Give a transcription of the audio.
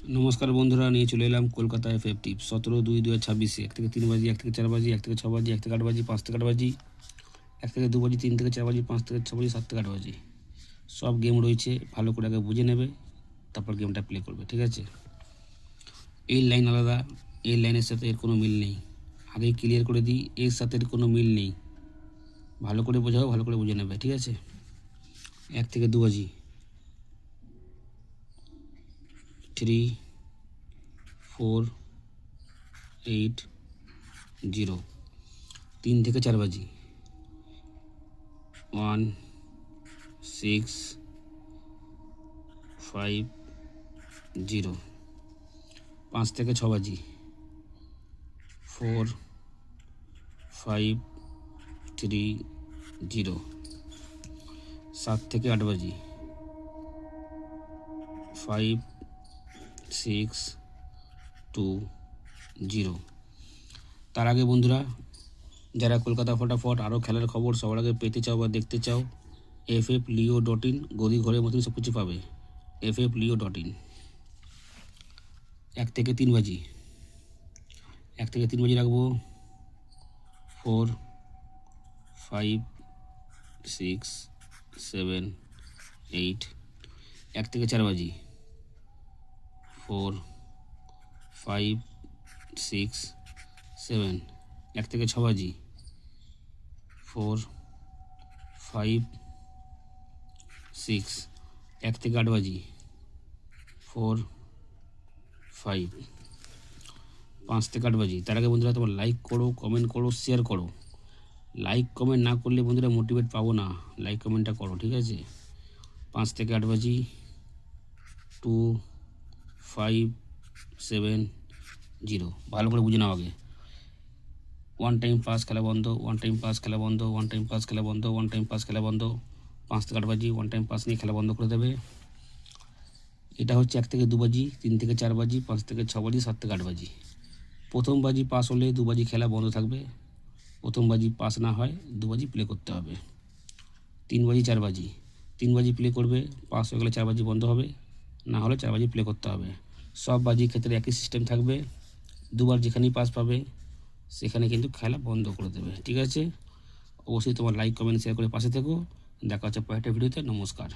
নমস্কার বন্ধুরা, নিয়ে চলে এলাম কলকাতা এফএফ টিপস 17/2/2026 1 থেকে 3 বাজি, 1 থেকে 4 বাজি, 1 থেকে 6 বাজি, 1 থেকে 8 বাজি, 5 থেকে 8 বাজি, 1 থেকে 2 বাজি, 3 থেকে 4 বাজি, 5 থেকে 6 বাজি, 7 থেকে 8 বাজি। সব গেম রয়েছে, ভালো করে আগে বুঝে নেবে, তারপর গেমটা প্লে করবে, ঠিক আছে? এই লাইন আলাদা, এই লাইনের সাথে এর কোনো মিল নেই। আগেই ক্লিয়ার করে দিই, এর সাথে এর কোনো মিল নেই। ভালো করে বোঝাও, ভালো করে বুঝে নেবে, ঠিক আছে? 1 থেকে 2 বাজি, 3 4 8 0। 3 থেকে 4 বাজি, 1 6 5 0। 5 থেকে 6 বাজি, 4 5 3 0। 7 থেকে 8 বাজি, 5 6 2 0। তার আগে বন্ধুরা, যারা কলকাতা ফটাফট আরও খেলার খবর সবার আগে পেতে চাও বা দেখতে চাও, ffleo.in, গদি ঘরের মতন সব কিছু পাবে। ffleo.in। 1 থেকে 3 বাজি, 1 থেকে 3 বাজি রাখবো, 4 5 6 7 8। 1 থেকে 4 বাজি, 4 5 6 7। 1 থেকে 6 বাজি, 4 5 6। 1 থেকে 8 বাজি, 4 5। 5 থেকে 8 বাজি। তার আগে বন্ধুরা, তোমার লাইক করো, কমেন্ট করো, শেয়ার করো। লাইক কমেন্ট না করলে বন্ধুরা মোটিভেট পাবো না। লাইক কমেন্টটা করো, ঠিক আছে? 5 থেকে 8 বাজি, 2 5 7 0। ভালো করে বুঝে নাও আগে। 1 টাইম পাস খেলা বন্ধ, 1 টাইম পাস খেলা বন্ধ, 1 টাইম পাস খেলা বন্ধ, 1 টাইম পাস খেলা বন্ধ। 5 থেকে 8 বাজি 1 টাইম পাস নিয়ে খেলা বন্ধ করে দেবে। এটা হচ্ছে 1 থেকে 2 বাজি, 3 থেকে 4 বাজি, 5 থেকে 6 বাজি, 7 থেকে 8 বাজি। প্রথম বাজি পাস হলে 2 বাজি খেলা বন্ধ থাকবে। প্রথম বাজি পাস না হয় 2 বাজি প্লে করতে হবে। 3 বাজি 4 বাজি, 3 বাজি প্লে করবে, পাস হয়ে গেলে 4 বাজি বন্ধ হবে, না হলে 4 বাজি প্লে করতে হবে। সব বাজির ক্ষেত্রে একই সিস্টেম থাকবে। দুবার যেখানেই পাস পাবে সেখানে কিন্তু খেলা বন্ধ করে দেবে, ঠিক আছে? অবশ্যই তোমার লাইক কমেন্ট শেয়ার করে পাশে থেকো। দেখা হচ্ছে পরেরটা ভিডিওতে। নমস্কার।